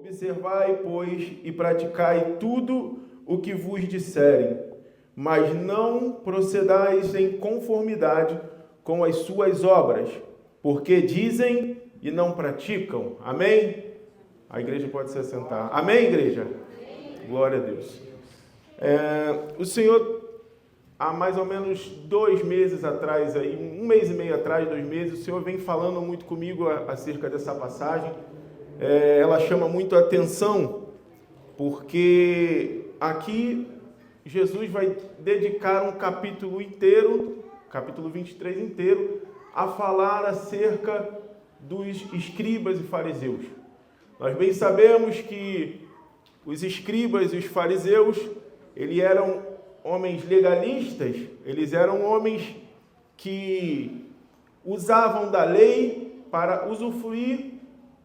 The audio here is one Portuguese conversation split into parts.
Observai, pois, e praticai tudo o que vos disserem, mas não procedais em conformidade com as suas obras, porque dizem e não praticam. Amém? A igreja pode se assentar. Amém, igreja? Amém. Glória a Deus. O Senhor, há mais ou menos 2 meses atrás, aí, 1 mês e meio atrás, 2 meses, o Senhor vem falando muito comigo acerca dessa passagem. Ela chama muito a atenção, porque aqui Jesus vai dedicar um capítulo inteiro, capítulo 23 inteiro, a falar acerca dos escribas e fariseus. Nós bem sabemos que os escribas e os fariseus, eles eram homens legalistas, eles eram homens que usavam da lei para usufruir,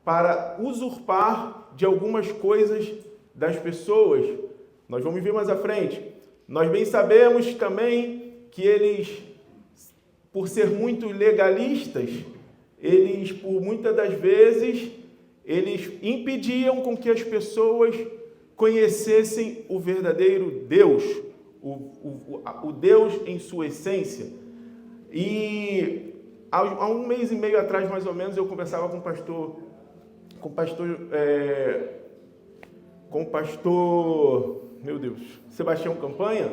para usurpar de algumas coisas das pessoas. Nós vamos ver mais à frente. Nós bem sabemos também que eles, por ser muito legalistas, eles, por muitas das vezes, eles impediam com que as pessoas conhecessem o verdadeiro Deus, o Deus em sua essência. E há 1 mês e meio atrás, mais ou menos, eu conversava com o pastor, meu Deus, Sebastião Campanha,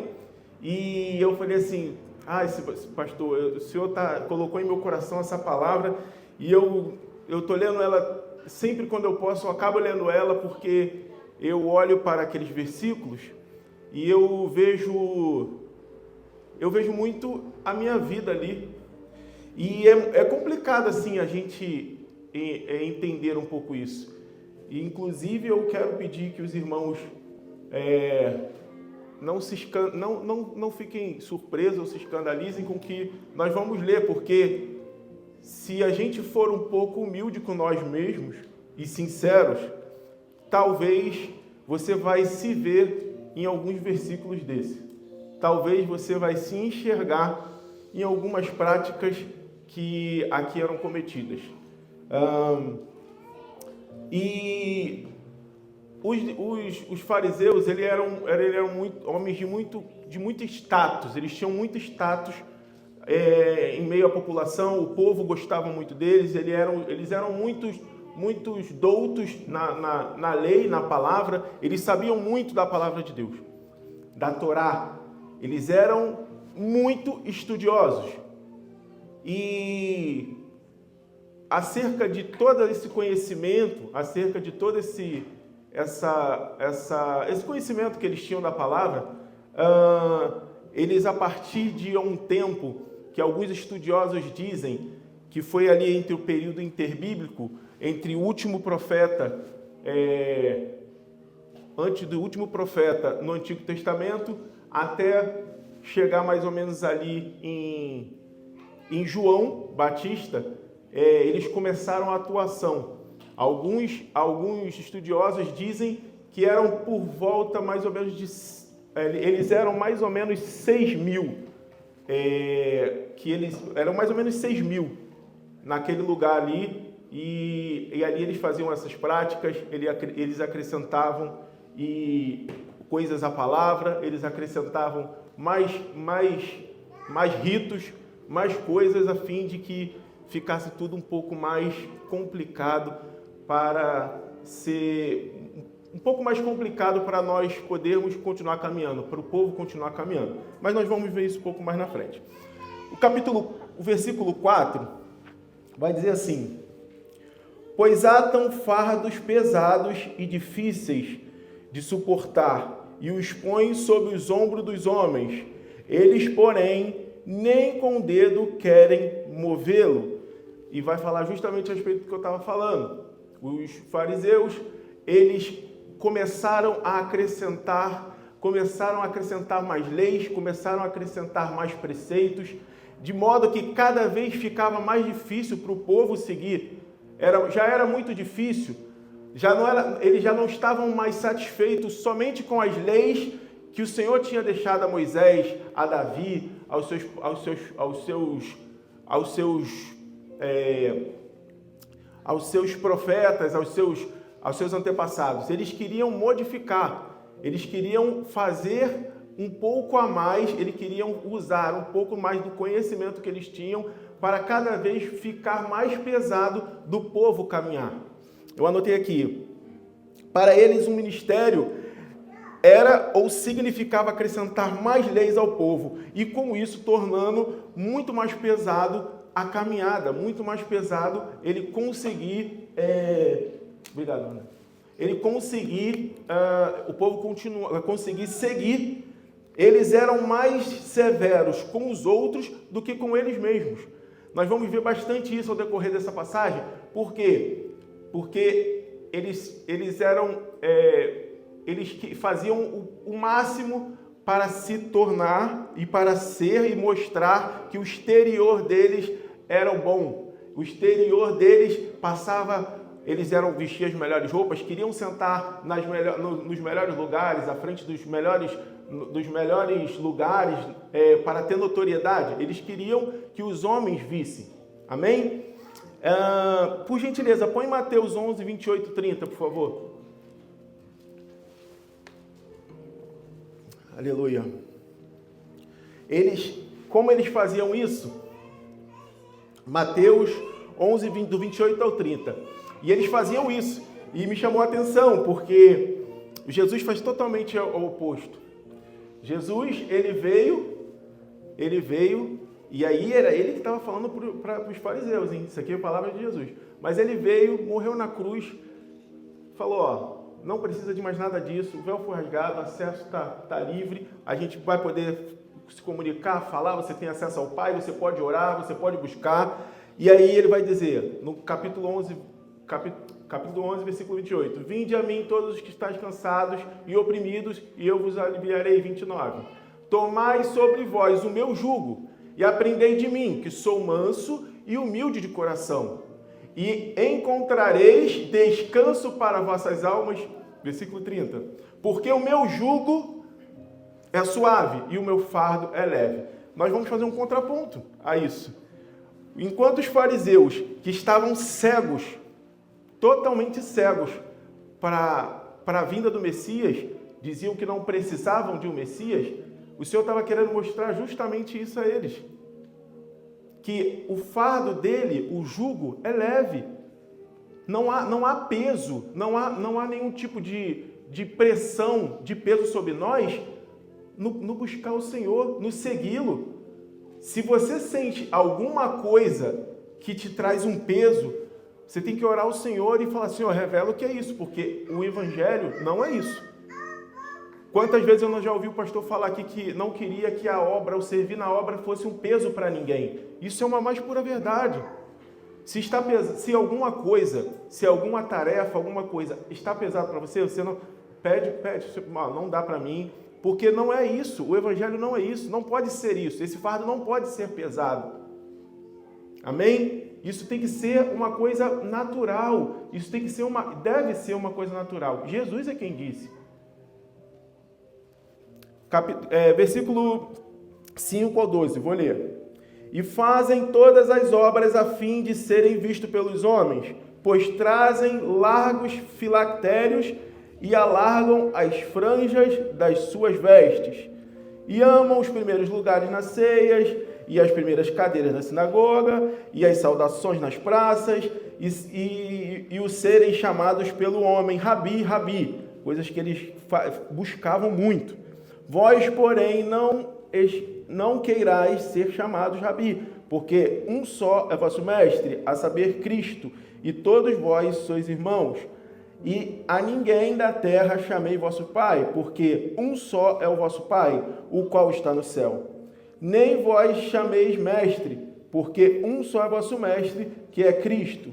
e eu falei assim, esse pastor, o Senhor colocou em meu coração essa palavra, e eu estou lendo ela, sempre quando eu posso, eu acabo lendo ela, porque eu olho para aqueles versículos, e eu vejo muito a minha vida ali, e é complicado assim a gente entender um pouco isso. E, inclusive, eu quero pedir que os irmãos não fiquem surpresos ou se escandalizem com o que nós vamos ler, porque se a gente for um pouco humilde com nós mesmos e sinceros, talvez você vai se ver em alguns versículos desse. Talvez você vai se enxergar em algumas práticas que aqui eram cometidas. E os fariseus, eles eram homens de muito status, eles tinham muito status em meio à população, o povo gostava muito deles, eles eram muitos doutos na lei, na palavra, eles sabiam muito da palavra de Deus, da Torá, eles eram muito estudiosos. E acerca de todo esse conhecimento, acerca de todo esse conhecimento que eles tinham da palavra, eles, a partir de um tempo que alguns estudiosos dizem que foi ali entre o período interbíblico, entre o último profeta, antes do último profeta no Antigo Testamento, até chegar mais ou menos ali em João Batista, eles começaram a atuação. Alguns estudiosos dizem que eram por volta mais ou menos eles eram mais ou menos 6.000, que eles eram mais ou menos 6.000 naquele lugar ali, e ali eles faziam essas práticas, eles acrescentavam coisas à palavra, eles acrescentavam mais ritos, mais coisas, a fim de que ficasse tudo um pouco mais complicado, para ser um pouco mais complicado para nós podermos continuar caminhando, para o povo continuar caminhando. Mas nós vamos ver isso um pouco mais na frente. O versículo 4 vai dizer assim: pois atam fardos pesados e difíceis de suportar, e os põem sobre os ombros dos homens. Eles, porém, nem com o dedo querem movê-lo. E vai falar justamente a respeito do que eu estava falando. Os fariseus, eles começaram a acrescentar mais leis, começaram a acrescentar mais preceitos, de modo que cada vez ficava mais difícil para o povo seguir. Já era muito difícil, eles já não estavam mais satisfeitos somente com as leis que o Senhor tinha deixado a Moisés, a Davi, aos seus profetas, aos seus antepassados. Eles queriam modificar, eles queriam fazer um pouco a mais, eles queriam usar um pouco mais do conhecimento que eles tinham para cada vez ficar mais pesado do povo caminhar. Eu anotei aqui, para eles o ministério era ou significava acrescentar mais leis ao povo e com isso tornando muito mais pesado a caminhada, muito mais pesado ele conseguir, obrigado, Ana. Ele conseguir, o povo conseguir seguir. Eles eram mais severos com os outros do que com eles mesmos. Nós vamos ver bastante isso ao decorrer dessa passagem. Por quê? Porque eles eram, eles faziam o máximo para se tornar e para ser e mostrar que o exterior deles era o bom. O exterior deles passava, vestiam as melhores roupas, queriam sentar nos melhores lugares, à frente dos melhores lugares, para ter notoriedade. Eles queriam que os homens vissem. Amém? Por gentileza, põe Mateus 11, 28, 30, por favor. Aleluia. Como eles faziam isso? Mateus 11, do 28 ao 30. E eles faziam isso. E me chamou a atenção, porque Jesus faz totalmente o oposto. Jesus, ele veio, e aí era ele que estava falando para os fariseus, hein? Isso aqui é a palavra de Jesus. Mas ele veio, morreu na cruz, falou, não precisa de mais nada disso, o véu foi rasgado, o acesso está livre, a gente vai poder se comunicar, falar, você tem acesso ao Pai, você pode orar, você pode buscar. E aí ele vai dizer, no capítulo 11, versículo 28, vinde a mim todos os que estáis cansados e oprimidos, e eu vos aliviarei. 29, tomai sobre vós o meu jugo, e aprendei de mim, que sou manso e humilde de coração, e encontrareis descanso para vossas almas. Versículo 30, porque o meu jugo é suave e o meu fardo é leve. Nós vamos fazer um contraponto a isso. Enquanto os fariseus, que estavam cegos, totalmente cegos para a vinda do Messias, diziam que não precisavam de um Messias, o Senhor estava querendo mostrar justamente isso a eles. Que o fardo dele, o jugo, é leve. Não há peso, não há nenhum tipo de pressão, de peso sobre nós no buscar o Senhor, no segui-lo. Se você sente alguma coisa que te traz um peso, você tem que orar ao Senhor e falar, Senhor, revela o que é isso, porque o Evangelho não é isso. Quantas vezes eu não já ouvi o pastor falar aqui que não queria que a obra, o servir na obra, fosse um peso para ninguém. Isso é uma mais pura verdade. Se alguma coisa, se alguma tarefa, alguma coisa está pesado para você, você não pede, não dá para mim, porque não é isso. O Evangelho não é isso, não pode ser isso. Esse fardo não pode ser pesado. Amém? Isso tem que ser uma coisa natural. Isso tem que ser deve ser uma coisa natural. Jesus é quem disse. Versículo 5 ao 12, vou ler. E fazem todas as obras a fim de serem vistos pelos homens, pois trazem largos filactérios e alargam as franjas das suas vestes, e amam os primeiros lugares nas ceias, e as primeiras cadeiras na sinagoga, e as saudações nas praças, e o serem chamados pelo homem, Rabi, Rabi, coisas que eles buscavam muito. Vós, porém, não queirais ser chamados Rabi, porque um só é vosso mestre, a saber, Cristo, e todos vós sois irmãos. E a ninguém da terra chamei vosso Pai, porque um só é o vosso Pai, o qual está no céu. Nem vós chameis mestre, porque um só é vosso mestre, que é Cristo.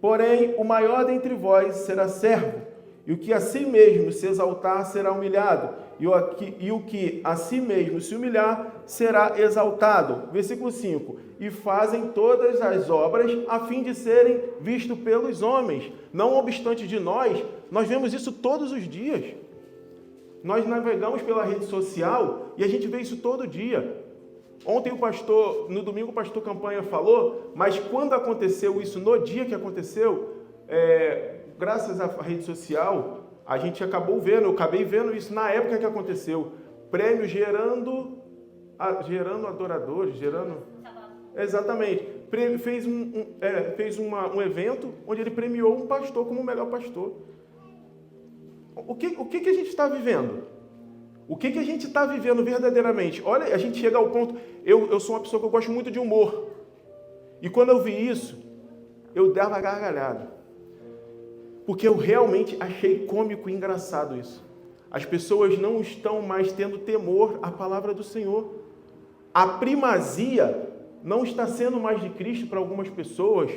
Porém, o maior dentre vós será servo, e o que a si mesmo se exaltar será humilhado, e o que a si mesmo se humilhar será exaltado. Versículo 5. E fazem todas as obras a fim de serem vistos pelos homens. Não obstante de nós vemos isso todos os dias. Nós navegamos pela rede social e a gente vê isso todo dia. Ontem no domingo o pastor Campanha falou, mas quando aconteceu isso, no dia que aconteceu, graças à rede social, a gente acabou vendo, eu acabei vendo isso na época que aconteceu. Prêmio gerando adoradores, Exatamente. Fez um evento onde ele premiou um pastor como o melhor pastor. O que a gente está vivendo? O que a gente está vivendo verdadeiramente? Olha, a gente chega ao ponto... Eu sou uma pessoa que eu gosto muito de humor. E quando eu vi isso, eu dava gargalhada. Porque eu realmente achei cômico e engraçado isso. As pessoas não estão mais tendo temor à palavra do Senhor. A primazia não está sendo mais de Cristo para algumas pessoas.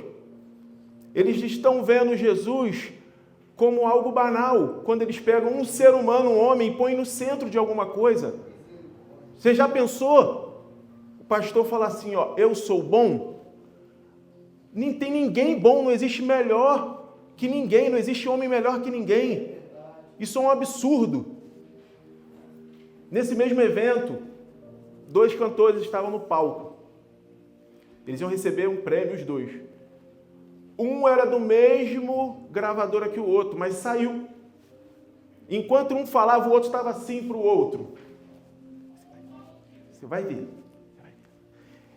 Eles estão vendo Jesus como algo banal, quando eles pegam um ser humano, um homem, e põem no centro de alguma coisa. Você já pensou? O pastor fala assim, ó, eu sou bom? Nem tem ninguém bom, não existe melhor que ninguém, não existe homem melhor que ninguém. Isso é um absurdo. Nesse mesmo evento, 2 cantores estavam no palco. Eles iam receber um prêmio, os 2. Um era do mesmo gravadora que o outro, mas saiu. Enquanto um falava, o outro estava assim para o outro. Você vai ver.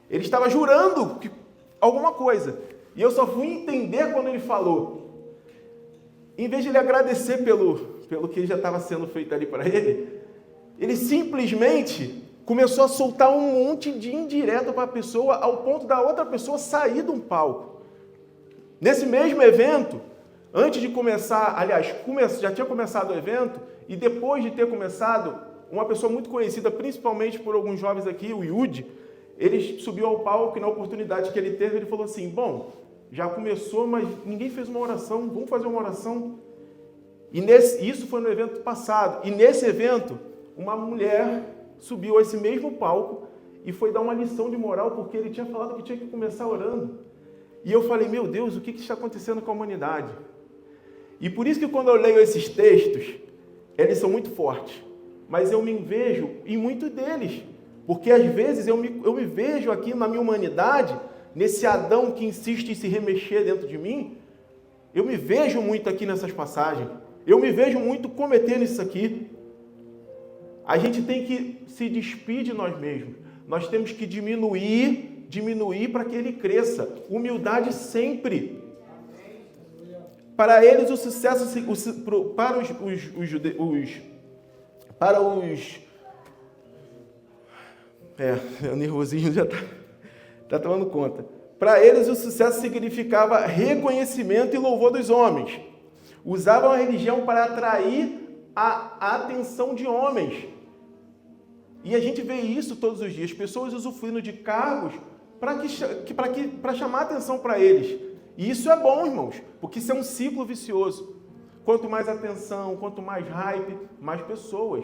Ele estava jurando alguma coisa. E eu só fui entender quando ele falou. Em vez de ele agradecer pelo que já estava sendo feito ali para ele, ele simplesmente começou a soltar um monte de indireta para a pessoa, ao ponto da outra pessoa sair de um palco. Nesse mesmo evento, antes de começar, aliás, já tinha começado o evento, e depois de ter começado, uma pessoa muito conhecida, principalmente por alguns jovens aqui, o Yudi, ele subiu ao palco e na oportunidade que ele teve, ele falou assim, bom, já começou, mas ninguém fez uma oração, vamos fazer uma oração. E isso foi no evento passado, e nesse evento, uma mulher subiu a esse mesmo palco e foi dar uma lição de moral, porque ele tinha falado que tinha que começar orando. E eu falei, meu Deus, o que está acontecendo com a humanidade? E por isso que quando eu leio esses textos, eles são muito fortes. Mas eu me vejo em muitos deles. Porque às vezes eu me vejo aqui na minha humanidade, nesse Adão que insiste em se remexer dentro de mim, eu me vejo muito aqui nessas passagens. Eu me vejo muito cometendo isso aqui. A gente tem que se despir de nós mesmos. Nós temos que diminuir para que ele cresça. Humildade sempre. Para eles o sucesso, para os judeus, o nervosinho já está tomando conta. Para eles o sucesso significava reconhecimento e louvor dos homens. Usavam a religião para atrair a atenção de homens. E a gente vê isso todos os dias. Pessoas usufruindo de cargos para chamar atenção para eles. E isso é bom, irmãos, porque isso é um ciclo vicioso. Quanto mais atenção, quanto mais hype, mais pessoas.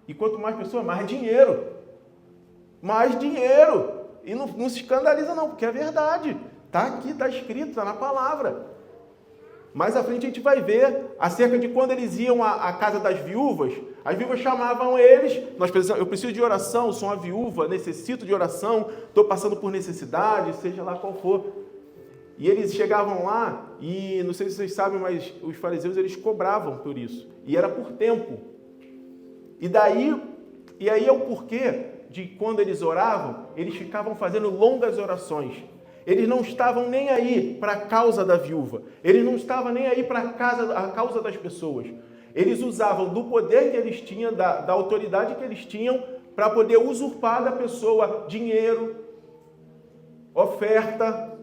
E quanto mais pessoas, mais dinheiro. Mais dinheiro. E não se escandaliza não, porque é verdade. Está aqui, está escrito, está na palavra. Mais à frente a gente vai ver acerca de quando eles iam à casa das viúvas. As viúvas chamavam eles, eu preciso de oração, sou uma viúva, necessito de oração, estou passando por necessidade, seja lá qual for. E eles chegavam lá e, não sei se vocês sabem, mas os fariseus eles cobravam por isso. E era por tempo. E aí é o porquê de quando eles oravam, eles ficavam fazendo longas orações. Eles não estavam nem aí para a causa da viúva. Eles não estavam nem aí para a causa das pessoas. Eles usavam do poder que eles tinham, da autoridade que eles tinham, para poder usurpar da pessoa dinheiro, oferta.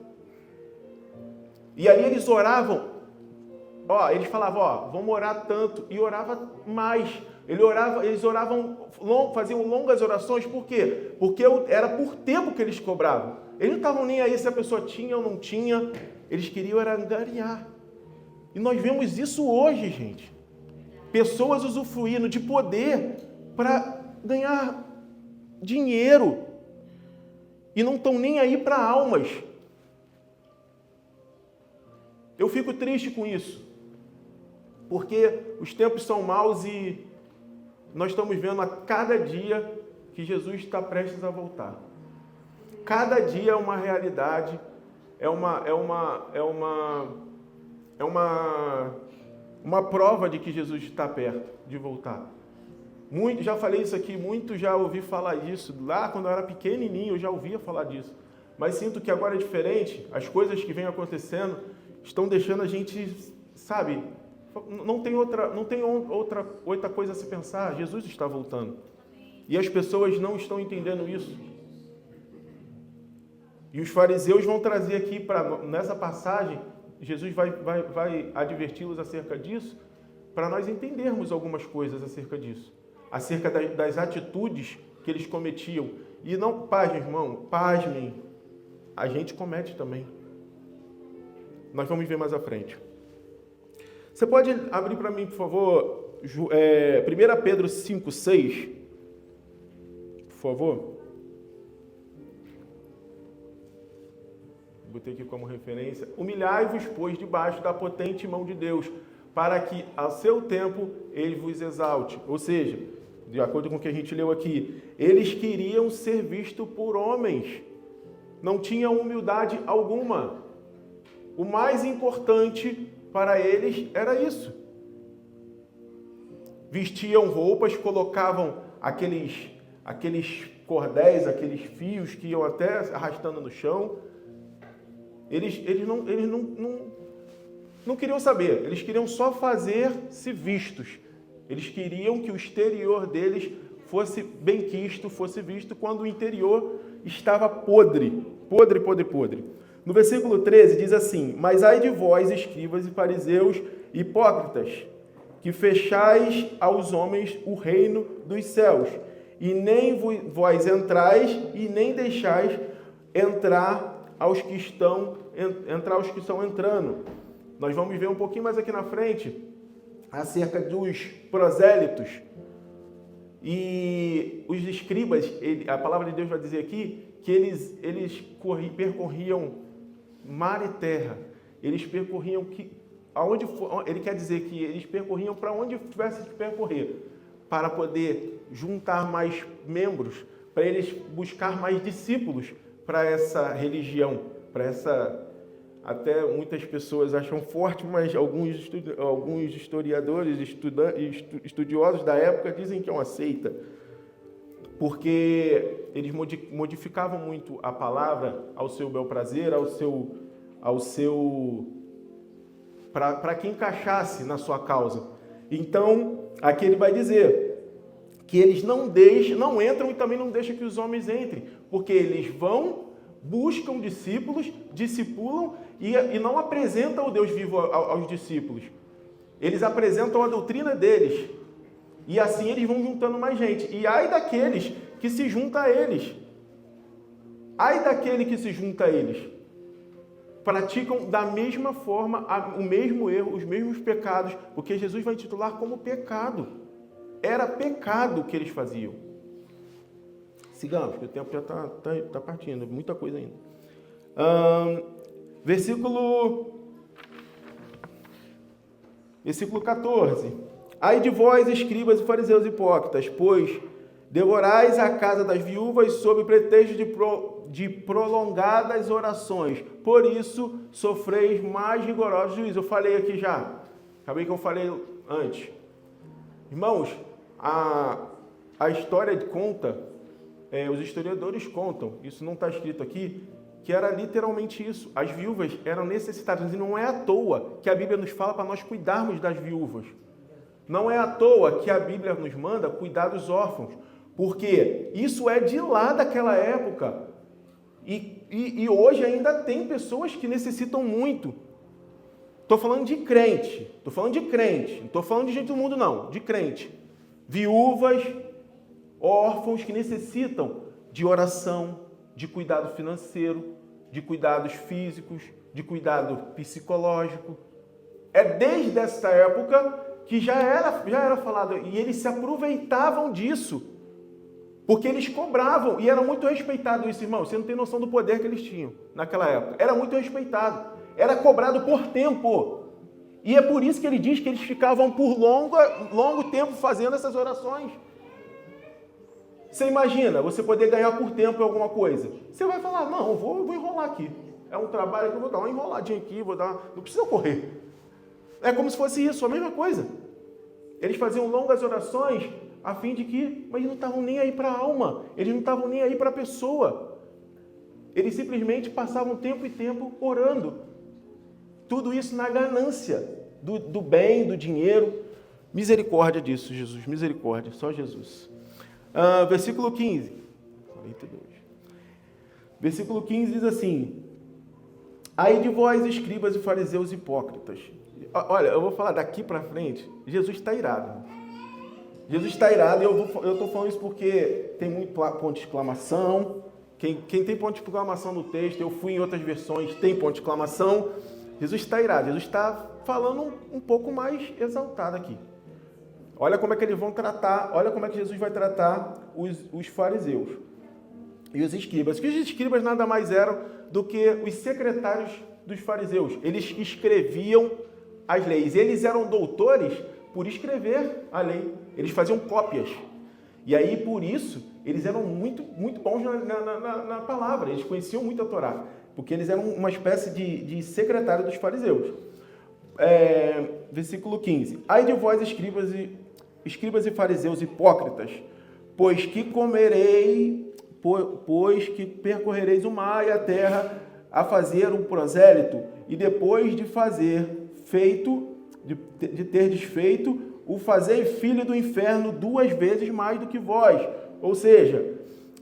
E ali eles oravam. Eles falavam, vamos orar tanto. E orava mais. Eles oravam, faziam longas orações. Por quê? Porque era por tempo que eles cobravam. Eles não estavam nem aí se a pessoa tinha ou não tinha. Eles queriam era angariar. E nós vemos isso hoje, gente. Pessoas usufruindo de poder para ganhar dinheiro. E não estão nem aí para almas. Eu fico triste com isso. Porque os tempos são maus e nós estamos vendo a cada dia que Jesus está prestes a voltar. Cada dia é uma realidade, é é uma prova de que Jesus está perto de voltar. Muito, já falei isso aqui, muito já ouvi falar disso. Lá, quando eu era pequenininho, eu já ouvia falar disso. Mas sinto que agora é diferente. As coisas que vêm acontecendo estão deixando a gente, sabe, não tem outra coisa a se pensar. Jesus está voltando. E as pessoas não estão entendendo isso. E os fariseus vão trazer aqui, nessa passagem, Jesus vai adverti-los acerca disso, para nós entendermos algumas coisas acerca disso. Acerca das atitudes que eles cometiam. E não, pasmem, irmão, pasmem, a gente comete também. Nós vamos ver mais à frente. Você pode abrir para mim, por favor, 1 Pedro 5,6, por favor. Botei aqui como referência. Humilhai-vos, pois, debaixo da potente mão de Deus, para que, a seu tempo, ele vos exalte. Ou seja, de acordo com o que a gente leu aqui, eles queriam ser vistos por homens. Não tinham humildade alguma. O mais importante para eles era isso. Vestiam roupas, colocavam aqueles cordéis, aqueles fios que iam até arrastando no chão. Eles não queriam saber, eles queriam só fazer-se vistos. Eles queriam que o exterior deles fosse benquisto, fosse visto, quando o interior estava podre. No versículo 13 diz assim: Mas ai de vós, escribas e fariseus hipócritas, que fechais aos homens o reino dos céus, e nem vós entrais, e nem deixais entrar os que estão entrando. Nós vamos ver um pouquinho mais aqui na frente acerca dos prosélitos e os escribas. A palavra de Deus vai dizer aqui que eles percorriam mar e terra. Eles percorriam ele quer dizer que eles percorriam para onde tivesse que percorrer, para poder juntar mais membros, para eles buscar mais discípulos para essa religião, para essa... Até muitas pessoas acham forte, mas alguns historiadores, estudiosos da época dizem que é uma seita, porque eles modificavam muito a palavra ao seu bel prazer, para que encaixasse na sua causa. Então, aqui ele vai dizer que eles não entram e também não deixam que os homens entrem, porque eles vão, buscam discípulos, discipulam e não apresentam o Deus vivo aos discípulos. Eles apresentam a doutrina deles. E assim eles vão juntando mais gente. E ai daqueles que se juntam a eles. Ai daquele que se junta a eles. Praticam da mesma forma o mesmo erro, os mesmos pecados, porque Jesus vai intitular como pecado. Era pecado o que eles faziam. Sigamos, porque o tempo já está partindo, muita coisa ainda. Versículo 14. Ai de vós, escribas e fariseus hipócritas, pois devorais a casa das viúvas sob pretexto de prolongadas orações. Por isso sofreis mais rigorosos juízos. Eu falei aqui já. Acabei que eu falei antes. Irmãos, a história conta, os historiadores contam, isso não está escrito aqui, que era literalmente isso. As viúvas eram necessitadas. E não é à toa que a Bíblia nos fala para nós cuidarmos das viúvas. Não é à toa que a Bíblia nos manda cuidar dos órfãos. Porque isso é de lá daquela época. E hoje ainda tem pessoas que necessitam muito. Estou falando de crente. Não estou falando de gente do mundo, não. De crente. Viúvas, órfãos que necessitam de oração, de cuidado financeiro, de cuidados físicos, de cuidado psicológico. É desde essa época que já era falado. E eles se aproveitavam disso. Porque eles cobravam. E era muito respeitado isso, irmão. Você não tem noção do poder que eles tinham naquela época. Era muito respeitado. Era cobrado por tempo. E é por isso que ele diz que eles ficavam por longo tempo fazendo essas orações. Você imagina, você poder ganhar por tempo em alguma coisa. Você vai falar, não, vou enrolar aqui. É um trabalho que eu vou dar uma enroladinha aqui, não precisa correr. É como se fosse isso, a mesma coisa. Eles faziam longas orações a fim de que, mas eles não estavam nem aí para a alma, eles não estavam nem aí para a pessoa. Eles simplesmente passavam tempo e tempo orando. Tudo isso na ganância do bem, do dinheiro. Misericórdia disso, Jesus, misericórdia, só Jesus. Versículo 15. 42. Versículo 15 diz assim: ai de vós, escribas e fariseus hipócritas. Olha, eu vou falar daqui para frente, Jesus está irado. Jesus está irado, e eu estou falando isso porque tem muito ponto de exclamação. Quem tem ponto de exclamação no texto, eu fui em outras versões, tem ponto de exclamação. Jesus está irado, Jesus está falando um pouco mais exaltado aqui. Olha como é que eles vão tratar, olha como é que Jesus vai tratar os fariseus e os escribas. Que os escribas nada mais eram do que os secretários dos fariseus. Eles escreviam as leis. Eles eram doutores por escrever a lei. Eles faziam cópias. E aí, por isso, eles eram muito, muito bons na palavra. Eles conheciam muito a Torá, porque eles eram uma espécie de secretário dos fariseus. Versículo 15. Ai de vós, escribas e fariseus hipócritas, pois que percorrereis o mar e a terra a fazer um prosélito, e depois de ter desfeito, o fazei filho do inferno 2 vezes mais do que vós. Ou seja,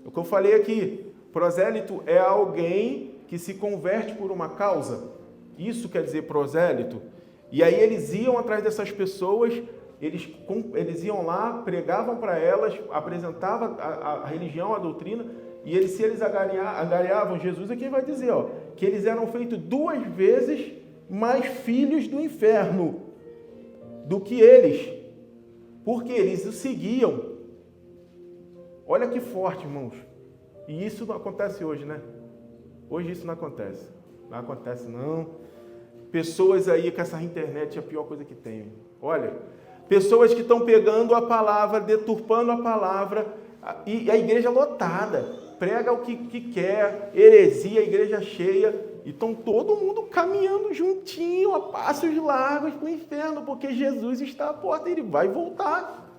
o que eu falei aqui, prosélito é alguém que se converte por uma causa. Isso quer dizer prosélito. E aí eles iam atrás dessas pessoas, eles iam lá, pregavam para elas, apresentavam a religião, a doutrina, e se eles agariavam Jesus, é quem vai dizer, que eles eram feitos 2 vezes mais filhos do inferno do que eles, porque eles o seguiam. Olha que forte, irmãos. E isso não acontece hoje, né? Hoje isso não acontece. Não acontece, não. Pessoas aí com essa internet é a pior coisa que tem. Olha, pessoas que estão pegando a palavra, deturpando a palavra, e a igreja lotada. Prega o que quer, heresia, a igreja cheia, e estão todo mundo caminhando juntinho, a passos largos para o inferno, porque Jesus está à porta, ele vai voltar.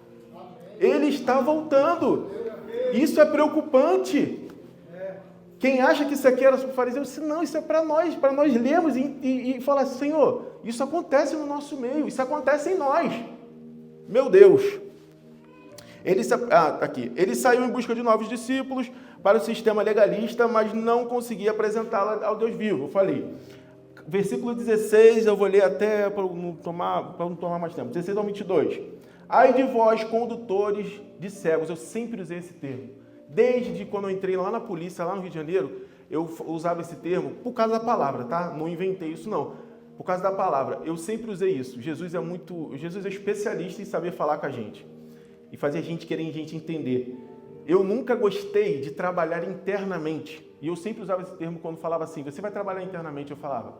Ele está voltando. Isso é preocupante. Quem acha que isso aqui era para o fariseu, não, isso é para nós lermos e falar, Senhor, isso acontece no nosso meio, isso acontece em nós. Meu Deus. Ele saiu em busca de novos discípulos para o sistema legalista, mas não conseguia apresentá-la ao Deus vivo. Eu falei. Versículo 16, eu vou ler até para não tomar mais tempo. 16 ao 22. Ai de vós, condutores de cegos. Eu sempre usei esse termo. Desde quando eu entrei lá na polícia, lá no Rio de Janeiro, eu usava esse termo por causa da palavra, tá? Não inventei isso, não. Por causa da palavra. Eu sempre usei isso. Jesus é especialista em saber falar com a gente. E fazer a gente querer entender. Eu nunca gostei de trabalhar internamente. E eu sempre usava esse termo quando falava assim, você vai trabalhar internamente, eu falava,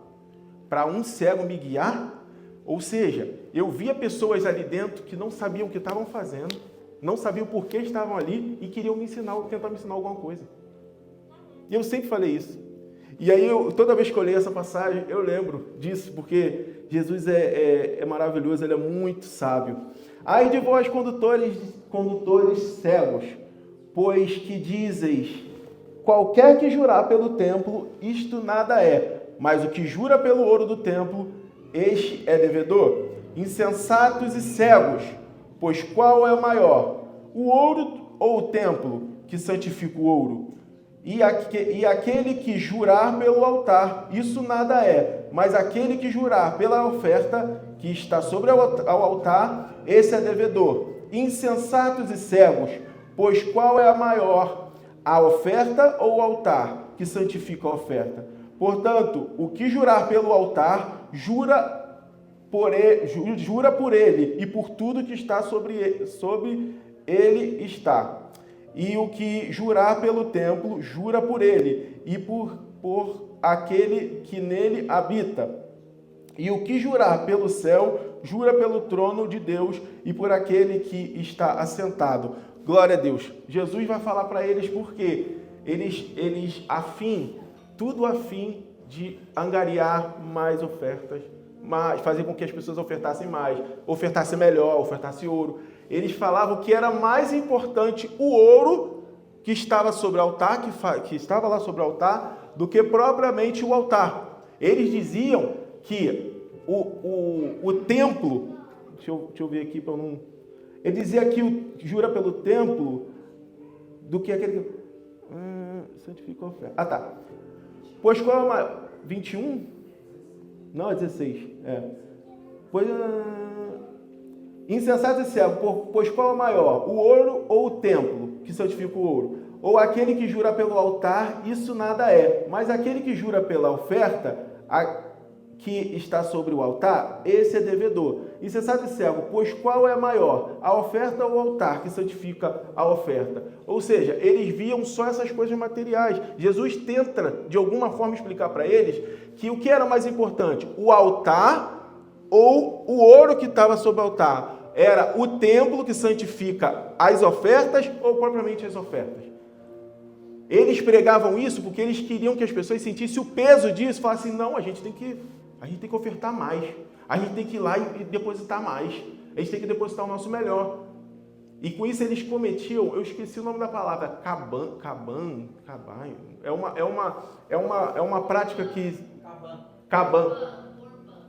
para um cego me guiar? Ou seja, eu via pessoas ali dentro que não sabiam o que estavam fazendo, não sabiam por que estavam ali e queriam tentar me ensinar alguma coisa. E eu sempre falei isso. E aí, toda vez que eu leio essa passagem, eu lembro disso, porque Jesus é maravilhoso, ele é muito sábio. Ai de vós, condutores cegos, pois que dizeis, qualquer que jurar pelo templo, isto nada é, mas o que jura pelo ouro do templo, este é devedor. Insensatos e cegos, pois qual é o maior, o ouro ou o templo que santifica o ouro? E aquele que jurar pelo altar, isso nada é, mas aquele que jurar pela oferta que está sobre o altar, esse é devedor. Insensatos e cegos, pois qual é a maior, a oferta ou o altar que santifica a oferta? Portanto, o que jurar pelo altar, jura por ele e por tudo que está sobre ele está. E o que jurar pelo templo, jura por ele e por aquele que nele habita. E o que jurar pelo céu, jura pelo trono de Deus e por aquele que está assentado. Glória a Deus. Jesus vai falar para eles porque eles tudo a fim de angariar mais ofertas, mais, fazer com que as pessoas ofertassem mais, ofertassem melhor, ofertassem ouro. Eles falavam que era mais importante o ouro que estava sobre o altar, que estava lá sobre o altar, do que propriamente o altar. Eles diziam que o templo, deixa eu ver aqui para eu não... Ele dizia que jura pelo templo do que aquele que... santificou a oferta. Ah, tá. Pois qual é o maior? 21? Não, é 16. Pois... Insensato e cego, pois qual é o maior? O ouro ou o templo que santifica o ouro? Ou aquele que jura pelo altar, isso nada é. Mas aquele que jura pela oferta, que está sobre o altar, esse é devedor. Insensato e cego, pois qual é maior? A oferta ou o altar que santifica a oferta? Ou seja, eles viam só essas coisas materiais. Jesus tenta, de alguma forma, explicar para eles que o que era mais importante? O altar ou o ouro que estava sobre o altar? Era o templo que santifica as ofertas ou propriamente as ofertas? Eles pregavam isso porque eles queriam que as pessoas sentissem o peso disso, falassem, não, a gente tem que ofertar mais, a gente tem que ir lá e depositar mais, a gente tem que depositar o nosso melhor. E com isso eles cometiam, eu esqueci o nome da palavra, caban, é uma prática que...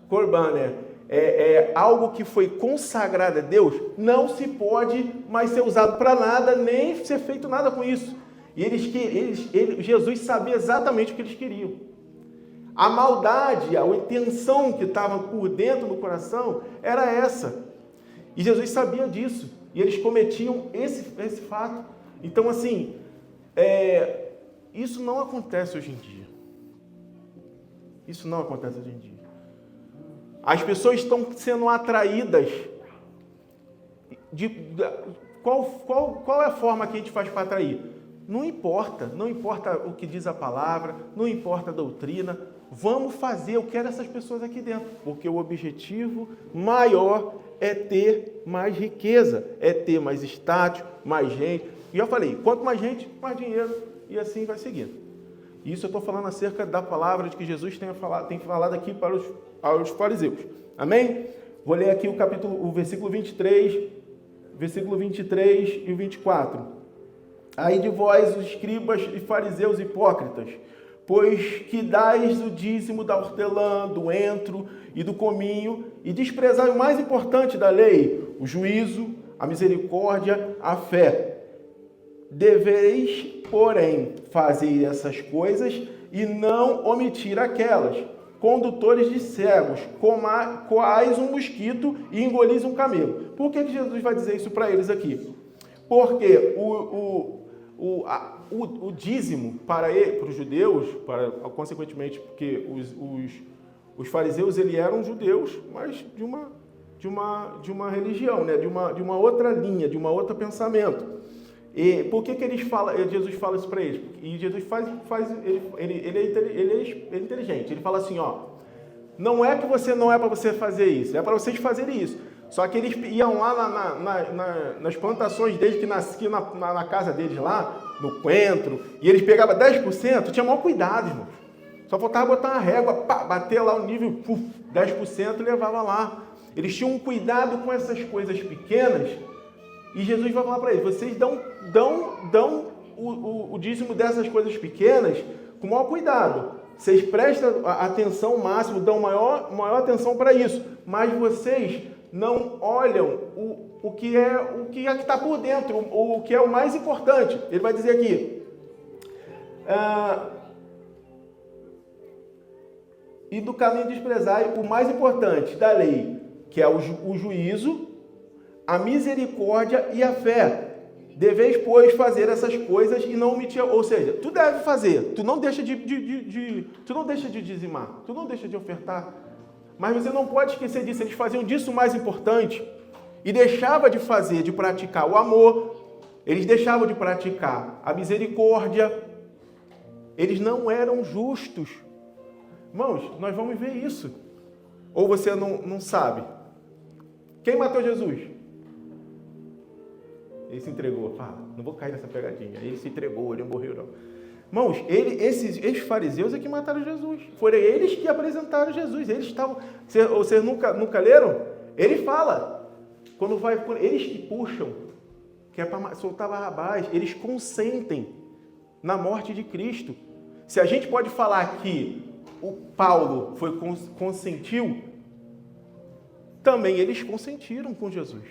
Corban, né? É algo que foi consagrado a Deus, não se pode mais ser usado para nada, nem ser feito nada com isso. E Jesus sabia exatamente o que eles queriam. A maldade, a intenção que estava por dentro do coração era essa. E Jesus sabia disso. E eles cometiam esse fato. Então, assim, isso não acontece hoje em dia. Isso não acontece hoje em dia. As pessoas estão sendo atraídas qual é a forma que a gente faz para atrair? Não importa o que diz a palavra, não importa a doutrina, vamos fazer, eu quero essas pessoas aqui dentro, porque o objetivo maior é ter mais riqueza, é ter mais status, mais gente. E eu falei, quanto mais gente, mais dinheiro, e assim vai seguindo. Isso eu estou falando acerca da palavra de que Jesus tem falado aqui para os fariseus. Amém? Vou ler aqui o versículo 23 e o 24. Aí de vós, os escribas e fariseus hipócritas, pois que dais o dízimo da hortelã, do entro e do cominho, e desprezai o mais importante da lei, o juízo, a misericórdia, a fé. Deveis, porém, fazer essas coisas e não omitir aquelas. Condutores de cegos, coais um mosquito e engolis um camelo. Por que Jesus vai dizer isso para eles aqui? Porque o dízimo para os judeus, consequentemente, porque os fariseus eram judeus, mas de uma religião, né? de uma outra linha, de um outro pensamento. E por que Jesus fala isso para eles? E Jesus ele é inteligente. Ele fala assim, não é que não é para você fazer isso, é para vocês fazerem isso. Só que eles iam lá nas plantações deles, que nasciam na casa deles lá, no coentro, e eles pegavam 10%, tinha maior cuidado, irmão. Só faltava botar uma régua, bater lá o nível, 10% e levava lá. Eles tinham um cuidado com essas coisas pequenas. E Jesus vai falar para eles, vocês dão o dízimo dessas coisas pequenas com maior cuidado. Vocês prestam atenção máxima, dão maior atenção para isso. Mas vocês não olham o que está por dentro, o que é o mais importante. Ele vai dizer aqui, e do caminho desprezai o mais importante da lei, que é o juízo, a misericórdia e a fé. Deveis, pois, fazer essas coisas e não omitir. Ou seja, tu deve fazer, tu não deixa tu não deixa de dizimar, tu não deixa de ofertar. Mas você não pode esquecer disso. Eles faziam disso o mais importante e deixava de fazer, de praticar o amor. Eles deixavam de praticar a misericórdia. Eles não eram justos. Irmãos, nós vamos ver isso. Ou você não sabe? Quem matou Jesus? Ele se entregou. Não vou cair nessa pegadinha. Ele se entregou, ele não morreu não. Irmãos, esses fariseus é que mataram Jesus. Foram eles que apresentaram Jesus. Eles estavam... Vocês nunca leram? Ele fala. Eles que puxam, que é para soltar Barrabás. Eles consentem na morte de Cristo. Se a gente pode falar que o Paulo consentiu, também eles consentiram com Jesus.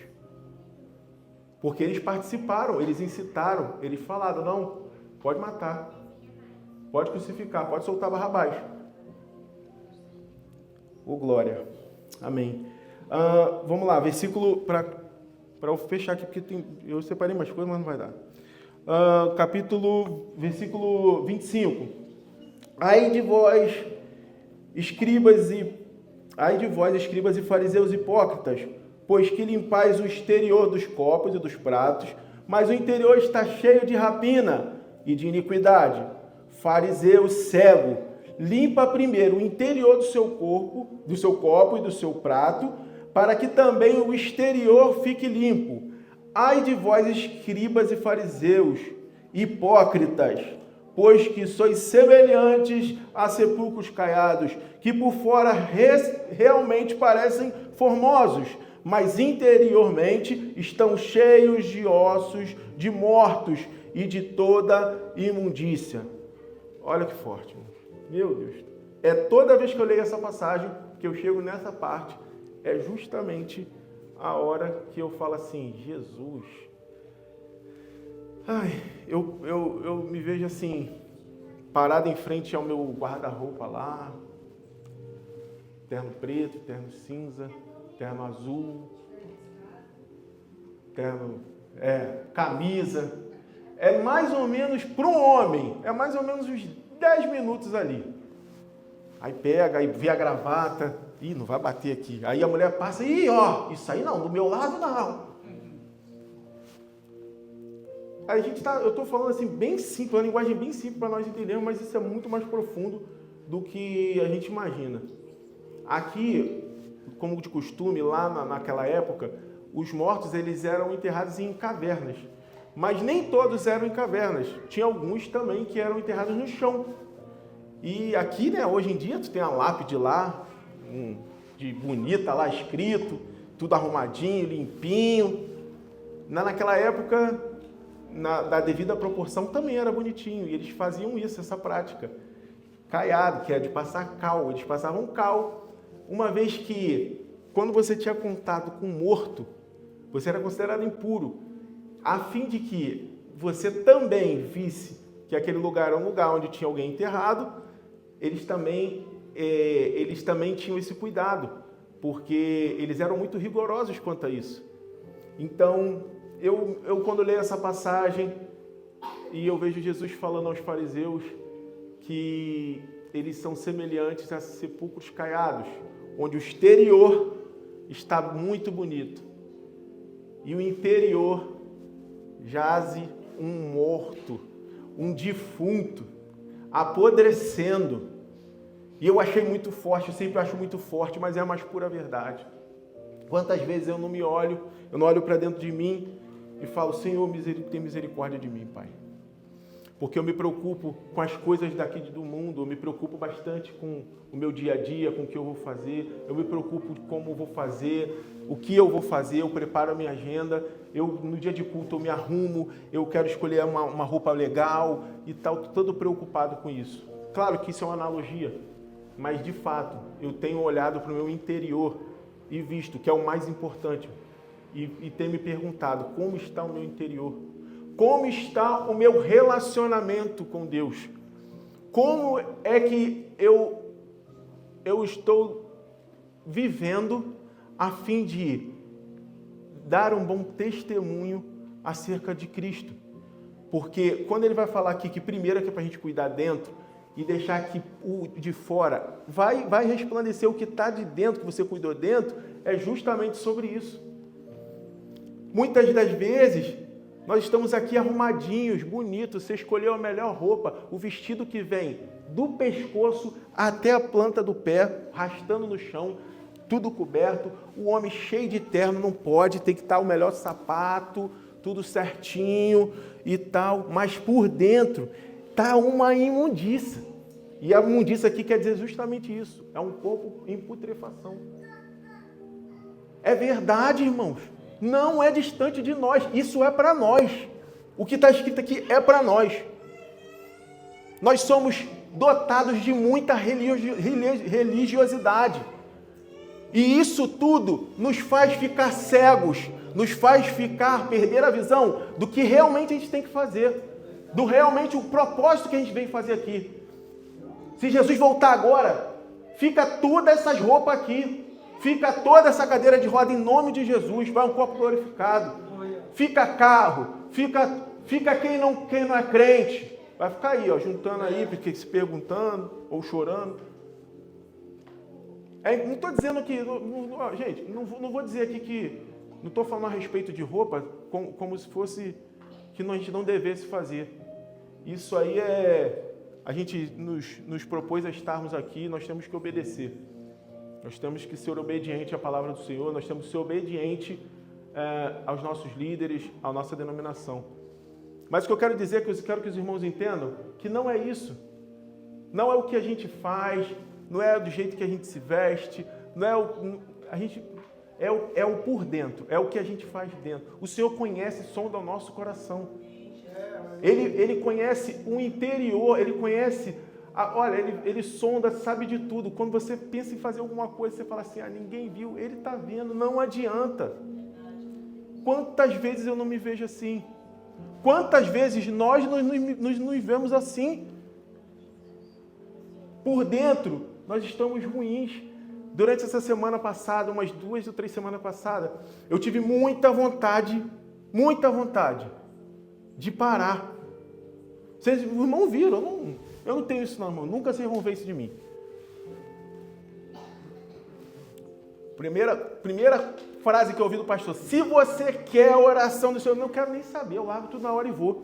Porque eles participaram, eles incitaram, eles falaram, não, pode matar, pode crucificar, pode soltar Barrabás. Ô glória. Amém. Vamos lá, versículo, para eu fechar aqui, porque eu separei mais coisas, mas não vai dar. Versículo 25. Ai de vós, escribas e fariseus hipócritas, pois que limpais o exterior dos copos e dos pratos, mas o interior está cheio de rapina e de iniquidade. Fariseu cego, limpa primeiro o interior do seu copo e do seu prato, para que também o exterior fique limpo. Ai de vós, escribas e fariseus, hipócritas, pois que sois semelhantes a sepulcros caiados, que por fora realmente parecem formosos, mas interiormente estão cheios de ossos, de mortos e de toda imundícia. Olha que forte, meu Deus. É toda vez que eu leio essa passagem, que eu chego nessa parte, é justamente a hora que eu falo assim, Jesus... Ai, eu me vejo assim, parado em frente ao meu guarda-roupa lá, terno preto, terno cinza, terno azul, camisa. É mais ou menos, para um homem, é mais ou menos uns 10 minutos ali. Aí pega, aí vê a gravata, não vai bater aqui. Aí a mulher passa, isso aí não, do meu lado não. Eu estou falando assim, bem simples, uma linguagem bem simples para nós entendermos, mas isso é muito mais profundo do que a gente imagina. Aqui, como de costume, lá naquela época, os mortos eles eram enterrados em cavernas. Mas nem todos eram em cavernas. Tinha alguns também que eram enterrados no chão. E aqui, né, hoje em dia, tu tem a lápide lá, de bonita lá, escrito, tudo arrumadinho, limpinho. Naquela época... da devida proporção, também era bonitinho. E eles faziam isso, essa prática. Caiado, que é de passar cal. Eles passavam cal. Uma vez que, quando você tinha contato com um morto, você era considerado impuro. A fim de que você também visse que aquele lugar era um lugar onde tinha alguém enterrado, eles também tinham esse cuidado. Porque eles eram muito rigorosos quanto a isso. Então... Eu quando leio essa passagem e eu vejo Jesus falando aos fariseus que eles são semelhantes a sepulcros caiados, onde o exterior está muito bonito e o interior jaze um morto, um defunto, apodrecendo. E eu achei muito forte, eu sempre acho muito forte, mas é a mais pura verdade. Quantas vezes eu não olho para dentro de mim e falo, Senhor, tem misericórdia de mim, Pai. Porque eu me preocupo com as coisas daqui do mundo, eu me preocupo bastante com o meu dia a dia, com o que eu vou fazer, eu me preocupo com como eu vou fazer, o que eu vou fazer, eu preparo a minha agenda, no dia de culto eu me arrumo, eu quero escolher uma roupa legal e tal, todo preocupado com isso. Claro que isso é uma analogia, mas de fato eu tenho olhado para o meu interior e visto que é o mais importante. E ter me perguntado como está o meu interior, como está o meu relacionamento com Deus, como é que eu estou vivendo a fim de dar um bom testemunho acerca de Cristo. Porque quando ele vai falar aqui que primeiro é para a gente cuidar dentro e deixar que o de fora vai resplandecer o que está de dentro, que você cuidou dentro, é justamente sobre isso. Muitas das vezes, nós estamos aqui arrumadinhos, bonitos, você escolheu a melhor roupa, o vestido que vem do pescoço até a planta do pé, arrastando no chão, tudo coberto, o homem cheio de terno, não pode, tem que estar o melhor sapato, tudo certinho e tal, mas por dentro Está uma imundícia. E a imundícia aqui quer dizer justamente isso. É um corpo em putrefação. É verdade, irmãos. Não é distante de nós. Isso é para nós. O que está escrito aqui é para nós. Nós somos dotados de muita religiosidade. E isso tudo nos faz ficar cegos, nos faz perder a visão do que realmente a gente tem que fazer, do realmente o propósito que a gente vem fazer aqui. Se Jesus voltar agora, fica todas essas roupas aqui, fica toda essa cadeira de roda em nome de Jesus, vai um corpo glorificado, fica carro, fica quem não é crente, vai ficar aí, ó, juntando aí, porque se perguntando ou chorando. Não estou dizendo que, gente, não vou dizer aqui que, não estou falando a respeito de roupa como se fosse que a gente não devesse fazer. Isso aí a gente nos propôs a estarmos aqui, nós temos que obedecer. Nós temos que ser obedientes à palavra do Senhor, nós temos que ser obedientes aos nossos líderes, à nossa denominação. Mas o que eu quero dizer, que eu quero que os irmãos entendam, que não é isso. Não é o que a gente faz, não é do jeito que a gente se veste, não é o por dentro, é o que a gente faz dentro. O Senhor conhece o som do nosso coração. Ele conhece o interior, ele conhece, ele sonda, sabe de tudo. Quando você pensa em fazer alguma coisa, você fala assim, ninguém viu, ele está vendo, não adianta. Quantas vezes eu não me vejo assim? Quantas vezes nós nos vemos assim? Por dentro, nós estamos ruins. Durante essa semana passada, umas 2 ou 3 semanas passadas, eu tive muita vontade de parar. Vocês, os irmãos viram, eu não tenho isso não, irmão. Nunca vocês vão ver isso de mim. Primeira frase que eu ouvi do pastor: se você quer a oração do Senhor, não quero nem saber, eu largo tudo na hora e vou.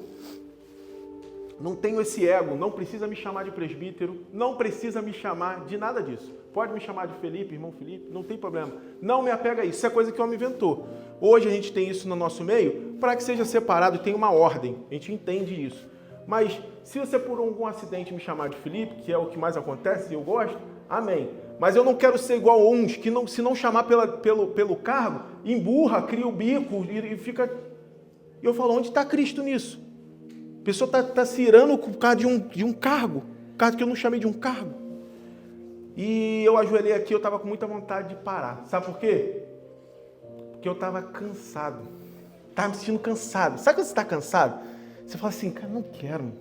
Não tenho esse ego, não precisa me chamar de presbítero, não precisa me chamar de nada disso. Pode me chamar de Felipe, irmão Felipe, não tem problema. Não me apega a isso, isso é coisa que o homem inventou. Hoje a gente tem isso no nosso meio para que seja separado e tenha uma ordem, a gente entende isso. Mas se você por algum acidente me chamar de Felipe, que é o que mais acontece e eu gosto, amém. Mas eu não quero ser igual a uns que se não chamar pelo cargo, emburra, cria o bico e fica... E eu falo, onde está Cristo nisso? A pessoa está se irando por causa de um cargo, por causa que eu não chamei de um cargo. E eu ajoelhei aqui, eu estava com muita vontade de parar. Sabe por quê? Porque eu estava cansado. Estava me sentindo cansado. Sabe quando você está cansado? Você fala assim, cara, não quero.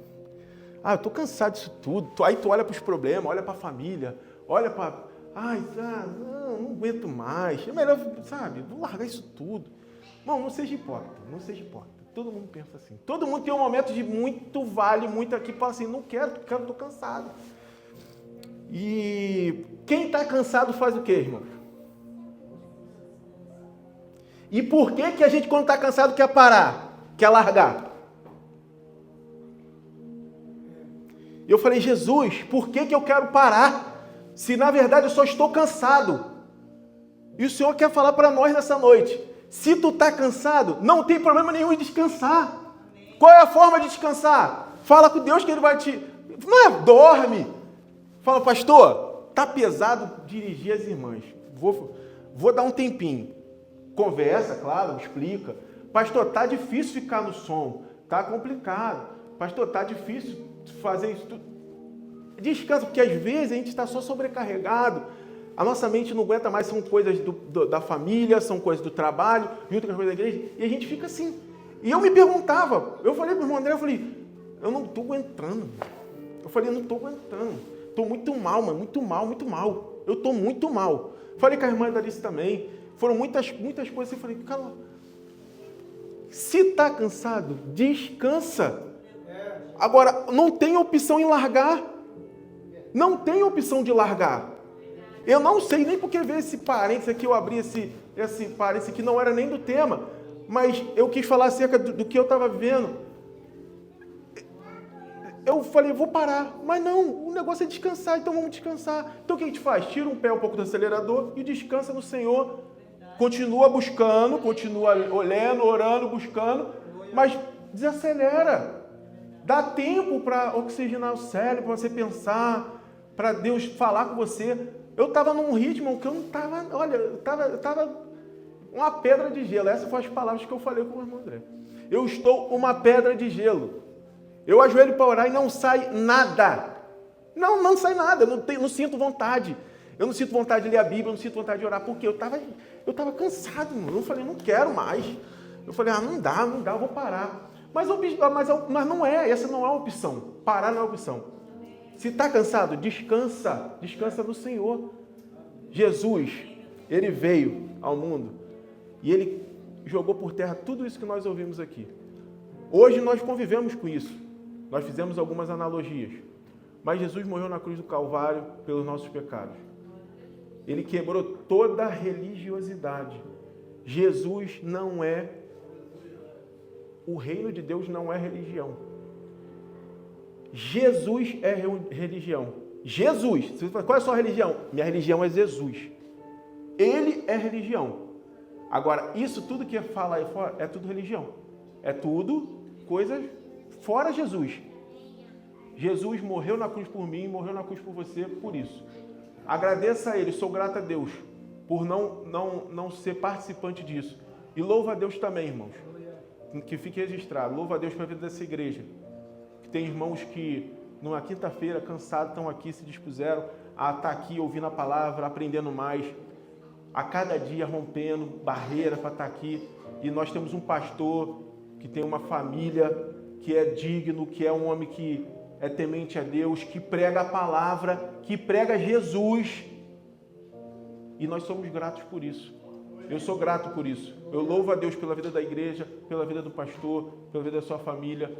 Eu estou cansado disso tudo. Aí tu olha para os problemas, olha para a família, olha para... não aguento mais. É melhor, sabe, vou largar isso tudo. Não seja hipócrita, não seja hipócrita. Todo mundo pensa assim. Todo mundo tem um momento de muito vale, muito aqui, fala assim, não quero, estou cansado. E quem está cansado faz o quê, irmão? E por que a gente, quando está cansado, quer parar? Quer largar? Eu falei, Jesus, por que eu quero parar? Se na verdade eu só estou cansado. E o Senhor quer falar para nós nessa noite. Se tu está cansado, não tem problema nenhum em descansar. Qual é a forma de descansar? Fala com Deus que Ele vai te... dorme. Fala, pastor, tá pesado dirigir as irmãs. Vou dar um tempinho. Conversa, claro, explica. Pastor, tá difícil ficar no som. Tá complicado. Pastor, tá difícil fazer isso tudo. Descansa, porque às vezes a gente está só sobrecarregado. A nossa mente não aguenta mais, são coisas da família, são coisas do trabalho, junto com as coisas da igreja, e a gente fica assim. E eu me perguntava, eu falei para o irmão André, eu não estou aguentando. Eu falei, eu não estou aguentando. Estou muito mal, mano, muito mal. Eu estou muito mal. Falei com a irmã Darice também. Foram muitas coisas. Eu falei, cara, se está cansado, descansa. Agora, não tem opção em largar. Não tem opção de largar. Eu não sei nem porque veio esse parênteses aqui, eu abri esse parênteses que não era nem do tema, mas eu quis falar acerca do que eu estava vivendo. Eu falei, vou parar, mas não, o negócio é descansar, então vamos descansar. Então o que a gente faz? Tira um pé um pouco do acelerador e descansa no Senhor. Continua buscando, continua olhando, orando, buscando, mas desacelera. Dá tempo para oxigenar o cérebro, para você pensar, para Deus falar com você. Eu estava num ritmo que eu não estava, olha, eu estava uma pedra de gelo. Essas foram as palavras que eu falei com o irmão André. Eu estou uma pedra de gelo. Eu ajoelho para orar e não sai nada. Não sai nada, não sinto vontade. Eu não sinto vontade de ler a Bíblia, eu não sinto vontade de orar, porque eu estava cansado, mano. Eu falei, não quero mais. Eu falei, não dá, eu vou parar. Mas não é, essa não é a opção. Parar não é a opção. Se está cansado, descansa no Senhor. Jesus, ele veio ao mundo e ele jogou por terra tudo isso que nós ouvimos aqui. Hoje nós convivemos com isso. Nós fizemos algumas analogias. Mas Jesus morreu na cruz do Calvário pelos nossos pecados. Ele quebrou toda a religiosidade. Jesus não é... O reino de Deus não é religião. Jesus é religião. Jesus. Você fala, qual é a sua religião? Minha religião é Jesus. Ele é religião. Agora, isso tudo que fala aí fora é tudo religião. É tudo coisas fora Jesus. Jesus morreu na cruz por mim, morreu na cruz por você, por isso. Agradeça a Ele, sou grato a Deus por não ser participante disso. E louva a Deus também, irmãos. Que fique registrado. Louva a Deus pela vida dessa igreja. Que tem irmãos que, numa quinta-feira, cansados, estão aqui, se dispuseram a estar aqui, ouvindo a palavra, aprendendo mais. A cada dia rompendo barreira para estar aqui. E nós temos um pastor que tem uma família, que é digno, que é um homem que é temente a Deus, que prega a palavra, que prega Jesus. E nós somos gratos por isso. Eu sou grato por isso. Eu louvo a Deus pela vida da igreja, pela vida do pastor, pela vida da sua família.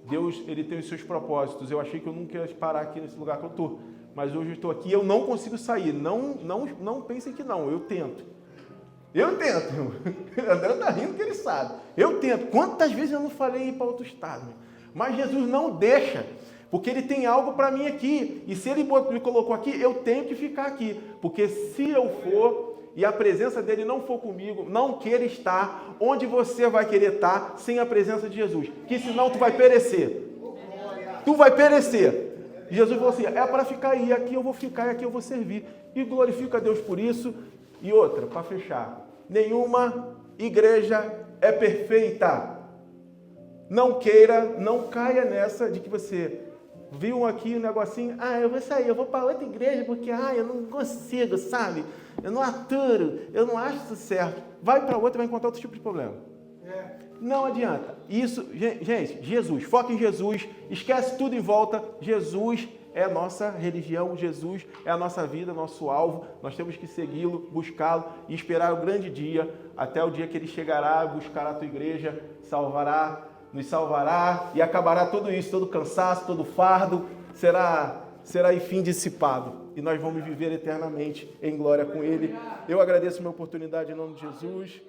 Deus, ele tem os seus propósitos. Eu achei que eu nunca ia parar aqui nesse lugar que eu estou. Mas hoje eu estou aqui e eu não consigo sair. Não pensem que não. Eu tento. Irmão. O André está rindo que ele sabe. Eu tento. Quantas vezes eu não falei em ir para outro estado? Mas Jesus não deixa. Porque Ele tem algo para mim aqui. E se Ele me colocou aqui, eu tenho que ficar aqui. Porque se eu for e a presença dEle não for comigo, não queira estar onde você vai querer estar sem a presença de Jesus. Que senão tu vai perecer. Tu vai perecer. Jesus falou assim, é para ficar aí, aqui eu vou ficar e aqui eu vou servir. E glorifica a Deus por isso. E outra, para fechar, nenhuma igreja é perfeita. Não queira, não caia nessa de que você viu aqui um negocinho, eu vou sair, eu vou para outra igreja porque eu não consigo, sabe? Eu não aturo, eu não acho isso certo. Vai para outra e vai encontrar outro tipo de problema. Não adianta. Isso, gente, Jesus, foca em Jesus, esquece tudo em volta. Jesus é a nossa religião, Jesus é a nossa vida, nosso alvo. Nós temos que segui-lo, buscá-lo e esperar o grande dia, até o dia que Ele chegará, buscará a tua igreja, nos salvará e acabará tudo isso, todo cansaço, todo fardo, será enfim dissipado. E nós vamos viver eternamente em glória com Ele. Eu agradeço a minha oportunidade em nome de Jesus.